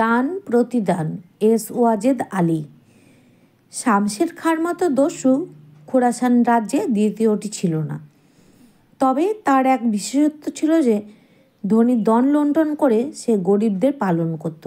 দান প্রতিদান এস ওয়াজেদ আলী। শামশের খাঁর মতো দস্যু খোরাসান রাজ্যে দ্বিতীয়টি ছিল না। তবে তার এক বিশেষত্ব ছিল যে ধনী দন লুণ্ঠন করে সে গরিবদের পালন করত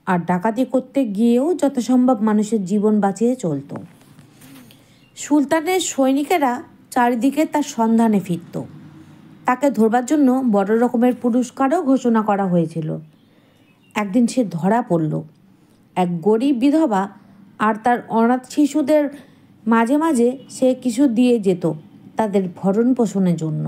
আর ডাকাতি করতে গিয়েও যথাসম্ভব মানুষের জীবন বাঁচিয়ে চলত। সুলতানের সৈনিকেরা চারিদিকে তার সন্ধানে ফিরত। তাকে ধরবার জন্য বড় রকমের পুরস্কারও ঘোষণা করা হয়েছিল। একদিন সে ধরা পড়ল। এক গরিব বিধবা আর তার অনাথ শিশুদের মাঝে মাঝে সে কিছু দিয়ে যেত তাদের ভরণ পোষণের জন্য।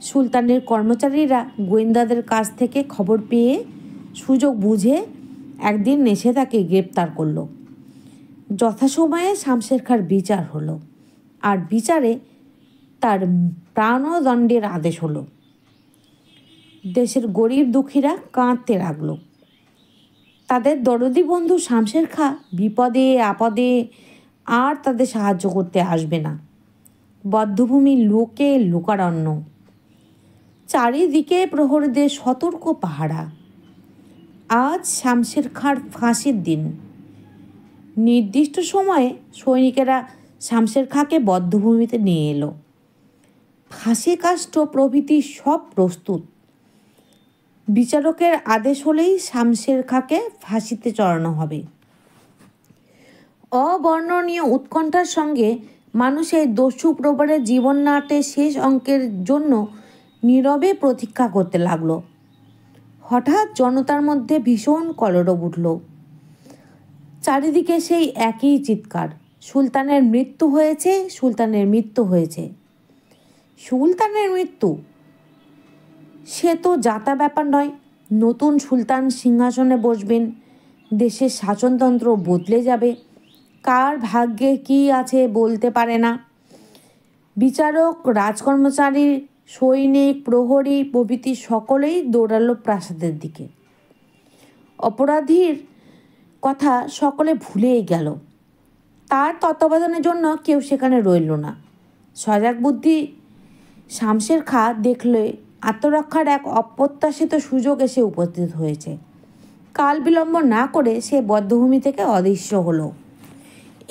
সুলতানের কর্মচারীরা গোয়েন্দাদের কাছ থেকে খবর পেয়ে সুযোগ বুঝে একদিন এসে তাকে গ্রেপ্তার করল। যথাসময়ে শামশের খাঁর বিচার হলো আর বিচারে তার প্রাণদণ্ডের আদেশ হলো। দেশের গরিব দুঃখীরা কাঁদতে লাগল। তাদের দরদি বন্ধু শামশের খাঁ বিপদে আপদে আর তাদের সাহায্য করতে আসবে না। বধ্যভূমির লোকে লোকারণ্য, চারিদিকে প্রহরীদের সতর্ক পাহারা। আজ শামশের খাঁর ফাঁসির দিন। নির্দিষ্ট সময়ে সৈনিকেরা শামশের খাঁকে বধ্যভূমিতে নিয়ে এলো। ফাঁসি কাষ্ঠ প্রভৃতি সব প্রস্তুত। বিচারকের আদেশ হলেই শামশের খাঁকে ফাঁসিতে চড়ানো হবে। অবর্ণনীয় উৎকণ্ঠার সঙ্গে মানুষ এই দস্যু প্রবরের জীবন নাটের শেষ অঙ্কের জন্য নীরবে প্রতীক্ষা করতে লাগলো। হঠাৎ জনতার মধ্যে ভীষণ কলরব উঠল। চারিদিকে সেই একই চিৎকার, সুলতানের মৃত্যু হয়েছে, সুলতানের মৃত্যু হয়েছে। সুলতানের মৃত্যু সে তো যাতা ব্যাপার নয়। নতুন সুলতান সিংহাসনে বসবেন, দেশের শাসনতন্ত্র বদলে যাবে। কার ভাগ্যে কী আছে বলতে পারে না। বিচারক, রাজকর্মচারী, সৈনিক, প্রহরী প্রভৃতি সকলেই দৌড়ালো প্রাসাদের দিকে। অপরাধীর কথা সকলে ভুলেই গেল। তার তত্ত্বাবধানের জন্য কেউ সেখানে রইল না। সজাগ বুদ্ধি শামশের খাঁ দেখলে আত্মরক্ষার এক অপ্রত্যাশিত সুযোগ এসে উপস্থিত হয়েছে। কাল বিলম্ব না করে সে বধ্যভূমি থেকে অদৃশ্য হলো।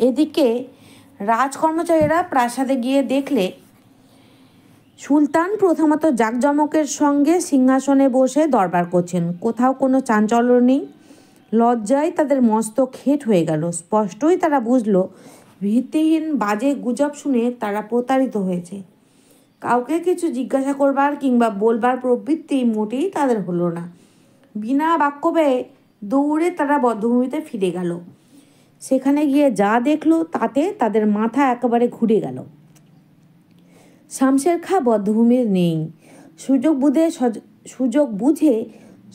এদিকে রাজকর্মচারীরা প্রাসাদে গিয়ে দেখলে সুলতান প্রথমত জাঁকজমকের সঙ্গে সিংহাসনে বসে দরবার করছেন। কোথাও কোনো চাঞ্চল্য নেই। লজ্জায় তাদের মস্তক হেঁট হয়ে গেল। স্পষ্টই তারা বুঝল ভিত্তিহীন বাজে গুজব শুনে তারা প্রতারিত হয়েছে। কাউকে কিছু জিজ্ঞাসা করবার কিংবা বলবার প্রবৃত্তি মোটেই তাদের হলো না। বিনা বাক্য ব্যয়ে দৌড়ে তারা বধ্যভূমিতে ফিরে গেল। সেখানে গিয়ে যা দেখলো তাতে তাদের মাথা একেবারে ঘুরে গেল। শামশের খাঁ বধ্যভূমির নেই। সুযোগ বুঝে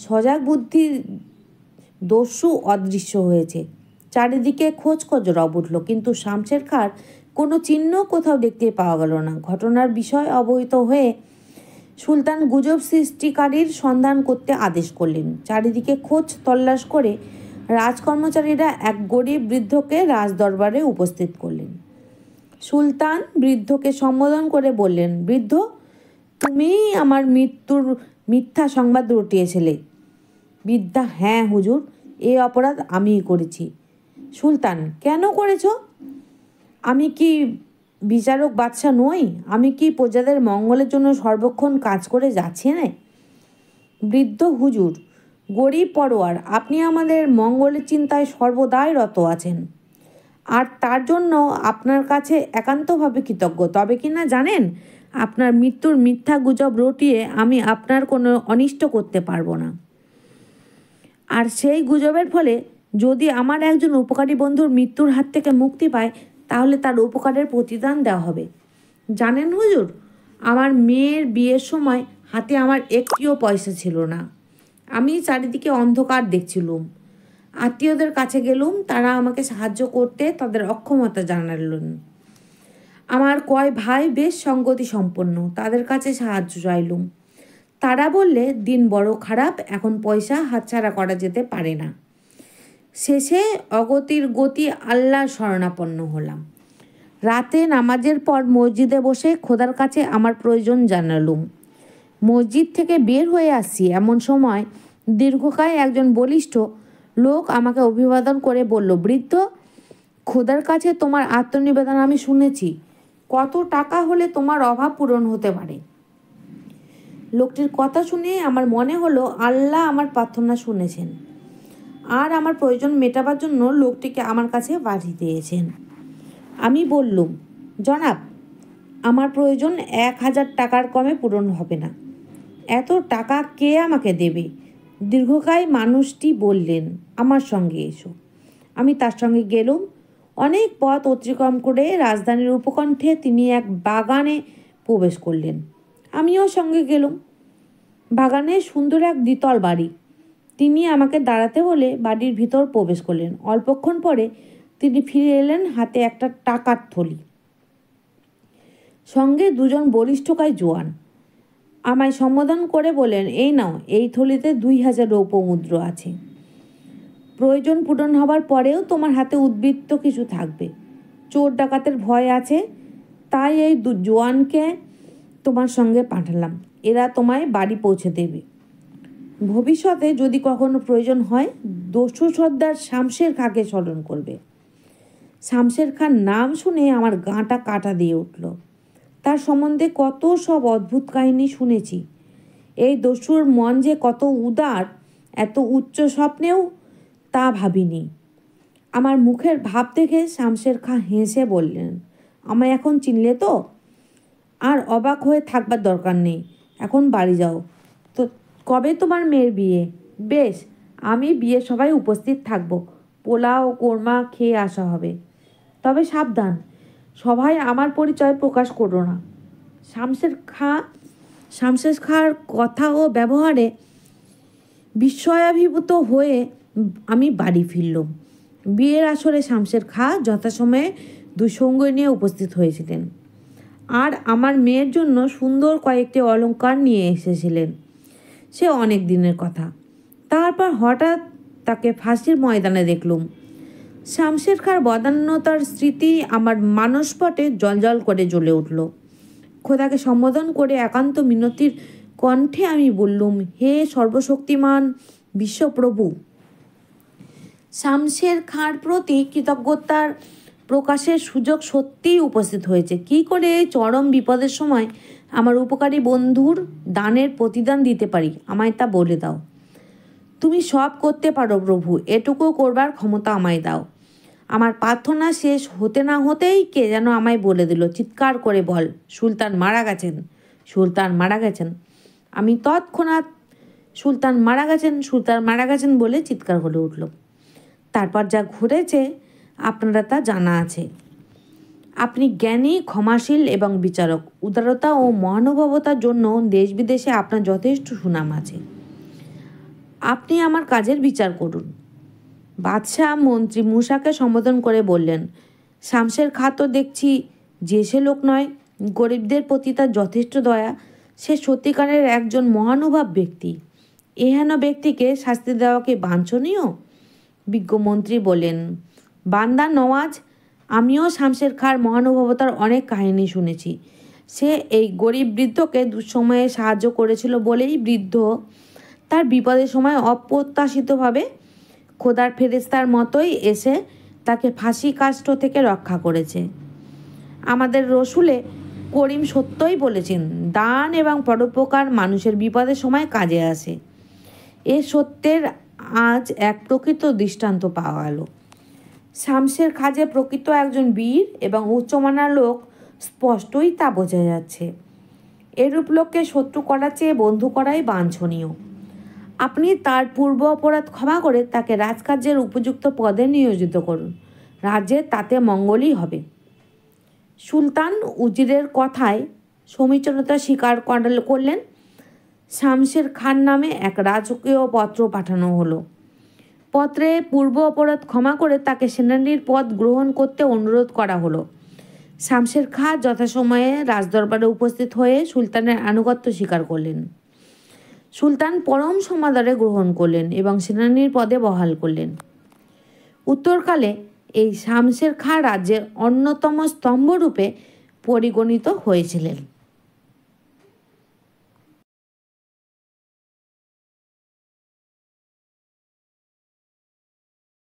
সজাগ বুদ্ধির দস্যু অদৃশ্য হয়েছে। চারিদিকে খোঁজ রব উঠল, কিন্তু শামশের খাঁর কোনো চিহ্ন কোথাও দেখতে পাওয়া গেল না। ঘটনার বিষয় অবহিত হয়ে সুলতান গুজব সৃষ্টিকারীর সন্ধান করতে আদেশ করলেন। চারিদিকে খোঁজ তল্লাশ করে রাজকর্মচারীরা এক গরিব বৃদ্ধকে রাজদরবারে উপস্থিত করলেন। সুলতান বৃদ্ধকে সম্বোধন করে বললেন, বৃদ্ধ, তুমিই আমার মৃত্যুর মিথ্যা সংবাদ রটিয়েছিলে। বৃদ্ধা, হ্যাঁ হুজুর, এ অপরাধ আমিই করেছি। সুলতান, কেন করেছ? আমি কি বিচারক বাদশাহ নই? আমি কি প্রজাদের মঙ্গলের জন্য সর্বক্ষণ কাজ করে যাচ্ছি না? বৃদ্ধ, হুজুর, গরিব পরোয়ার, আপনি আমাদের মঙ্গলের চিন্তায় সর্বদাই রত আছেন, আর তার জন্য আপনার কাছে একান্তভাবে কৃতজ্ঞ। তবে কি না জানেন, আপনার মৃত্যুর মিথ্যা গুজব রটিয়ে আমি আপনার কোনো অনিষ্ট করতে পারবো না। আর সেই গুজবের ফলে যদি আমার একজন উপকারী বন্ধুর মৃত্যুর হাত থেকে মুক্তি পায়, তাহলে তার উপকারের প্রতিদান দেওয়া হবে। জানেন হুজুর, আমার মেয়ের বিয়ের সময় হাতে আমার একটিও পয়সা ছিল না। আমি চারিদিকে অন্ধকার দেখছিলুম। আত্মীয়দের কাছে গেলুম, তারা আমাকে সাহায্য করতে তাদের অক্ষমতা জানালেন। আমার কয় ভাই বেশ সঙ্গতি সম্পন্ন, তাদের কাছে সাহায্য চাইলুম। তারা বললে, দিন বড় খারাপ, এখন পয়সা হাতছাড়া করা যেতে পারে না। শেষে অগতির গতি আল্লাহর শরণাপন্ন হলাম। রাতে নামাজের পর মসজিদে বসে খোদার কাছে আমার প্রয়োজন জানালুম। মসজিদ থেকে বের হয়ে আসছি, এমন সময় দীর্ঘকায় একজন বলিষ্ঠ লোক আমাকে অভিবাদন করে বলল, বৃদ্ধ, খোদার কাছে তোমার আত্মনিবেদন আমি শুনেছি। কত টাকা হলে তোমার অভাব পূরণ হতে পারে? লোকটির কথা শুনে আমার মনে হলো আল্লাহ আমার প্রার্থনা শুনেছেন আর আমার প্রয়োজন মেটাবার জন্য লোকটিকে আমার কাছে পাঠিয়ে দিয়েছেন। আমি বললুম, জনাব, আমার প্রয়োজন 1000 টাকার কমে পূরণ হবে না। এত টাকা কে আমাকে দেবে? দীর্ঘকায় মানুষটি বললেন, আমার সঙ্গে এসো। আমি তার সঙ্গে গেলুম। অনেক পথ অতিক্রম করে রাজধানীর উপকণ্ঠে তিনি এক বাগানে প্রবেশ করলেন। আমিও সঙ্গে গেলুম। বাগানে সুন্দর এক দ্বিতল বাড়ি। তিনি আমাকে দাঁড়াতে বলে বাড়ির ভিতর প্রবেশ করলেন। অল্পক্ষণ পরে তিনি ফিরে এলেন, হাতে একটা টাকার থলি, সঙ্গে দুজন বলিষ্ঠকায় জোয়ান। আমায় সম্বোধন করে বলেন, এই নাও, এই থলিতে 2000 রৌপ্য মুদ্র আছে। প্রয়োজন পূরণ হবার পরেও তোমার হাতে উদ্বৃত্ত কিছু থাকবে। চোর ডাকাতের ভয় আছে, তাই এই জোয়ানকে তোমার সঙ্গে পাঠালাম। এরা তোমায় বাড়ি পৌঁছে দেবে। ভবিষ্যতে যদি কখনো প্রয়োজন হয়, দস্যু সর্দার শামশের খাঁকে স্মরণ করবে। শামশের খাঁর নাম শুনে আমার গাঁটা কাটা দিয়ে উঠল। তার সম্বন্ধে কত সব অদ্ভুত কাহিনী শুনেছি। এই দস্যুর মন যে কত উদার, এত উচ্চ স্বপ্নেও তা ভাবিনি। আমার মুখের ভাব দেখে শামশের খাঁ হেসে বললেন, আমায় এখন চিনলে তো? আর অবাক হয়ে থাকবার দরকার নেই, এখন বাড়ি যাও। তো কবে তোমার মেয়ের বিয়ে? বেশ, আমি বিয়ে সবাই উপস্থিত থাকব। পোলাও কোরমা খেয়ে আসা হবে। তবে সাবধান, সভায় আমার পরিচয় প্রকাশ করো না। শামশের খাঁর কথা ও ব্যবহারে বিস্ময়াভিভূত হয়ে আমি বাড়ি ফিরলাম। বিয়ের আসরে শামশের খাঁ যথাসময়ে 2 সঙ্গী নিয়ে উপস্থিত হয়েছিলেন আর আমার মেয়ের জন্য সুন্দর কয়েকটি অলংকার নিয়ে এসেছিলেন। সে অনেক দিনের কথা। তারপর হঠাৎ তাকে ফাঁসির ময়দানে দেখলুম। শামশের খাঁর বদান্যতার স্মৃতি আমার মানসপটে জলজল করে জ্বলে উঠল। খোদাকে সম্বোধন করে একান্ত মিনতির কণ্ঠে আমি বললুম, হে সর্বশক্তিমান বিশ্বপ্রভু, শামশের খাঁর প্রতি কৃতজ্ঞতার প্রকাশের সুযোগ সত্যিই উপস্থিত হয়েছে। কি করে এই চরম বিপদের সময় আমার উপকারী বন্ধুর দানের প্রতিদান দিতে পারি, আমায় তা বলে দাও। তুমি সব করতে পারো প্রভু, এটুকু করবার ক্ষমতা আমায় দাও। আমার প্রার্থনা শেষ হতে না হতেই কে যেন আমায় বলে দিল, চিৎকার করে বল, সুলতান মারা গেছেন, সুলতান মারা গেছেন। আমি তৎক্ষণাৎ সুলতান মারা গেছেন, সুলতান মারা গেছেন বলে চিৎকার করে উঠল। তারপর যা ঘটেছে আপনারা তা জানা আছে। আপনি জ্ঞানী, ক্ষমাশীল এবং বিচারক। উদারতা ও মহানুভবতার জন্য দেশ বিদেশে আপনার যথেষ্ট সুনাম আছে। আপনি আমার কাজের বিচার করুন। বাদশাহ মন্ত্রী মূসাকে সম্বোধন করে বললেন, শামশের খাঁ তো দেখছি যে সে লোক নয়। গরিবদের প্রতি তার যথেষ্ট দয়া। সে সত্যিকারের একজন মহানুভব ব্যক্তি। এহেন ব্যক্তিকে শাস্তি দেওয়া কি বাঞ্ছনীয়? বিজ্ঞ মন্ত্রী বললেন, বান্দা নওয়াজ, আমিও শামশের খাঁর মহানুভবতার অনেক কাহিনী শুনেছি। সে এই গরিব বৃদ্ধকে দুঃসময়ে সাহায্য করেছিল বলেই বৃদ্ধ তার বিপদের সময় অপ্রত্যাশিতভাবে খোদার ফেরেশতার মতোই এসে তাকে ফাঁসি কাষ্ঠ থেকে রক্ষা করেছে। আমাদের রসুলে করিম সত্যই বলেছেন, দান এবং পরোপকার মানুষের বিপদের সময় কাজে আসে। এ সত্যের আজ এক প্রকৃত দৃষ্টান্ত পাওয়া গেল। শামশের খাঁ যে প্রকৃত একজন বীর এবং উচ্চমানার লোক, স্পষ্টই তা বোঝা যাচ্ছে। এরূপ লোককে শত্রু করার চেয়ে বন্ধু করাই বাঞ্ছনীয়। আপনি তার পূর্ব অপরাধ ক্ষমা করে তাকে রাজকার্যের উপযুক্ত পদে নিয়োজিত করুন। রাজ্যের তাতে মঙ্গলই হবে। সুলতান উজিরের কথায় সমীচীনতা স্বীকার করলেন। শামশের খাঁর নামে এক রাজকীয় পত্র পাঠানো হলো। পত্রে পূর্ব অপরাধ ক্ষমা করে তাকে সেনানির পদ গ্রহণ করতে অনুরোধ করা হলো। শামশের খাঁ যথাসময়ে রাজদরবারে উপস্থিত হয়ে সুলতানের আনুগত্য স্বীকার করলেন। সুলতান পরম সমাদরে গ্রহণ করলেন এবং সেনানির পদে বহাল করলেন। উত্তরকালে এই শামশের খাঁ রাজ্যের অন্যতম স্তম্ভরূপে পরিগণিত হয়েছিলেন।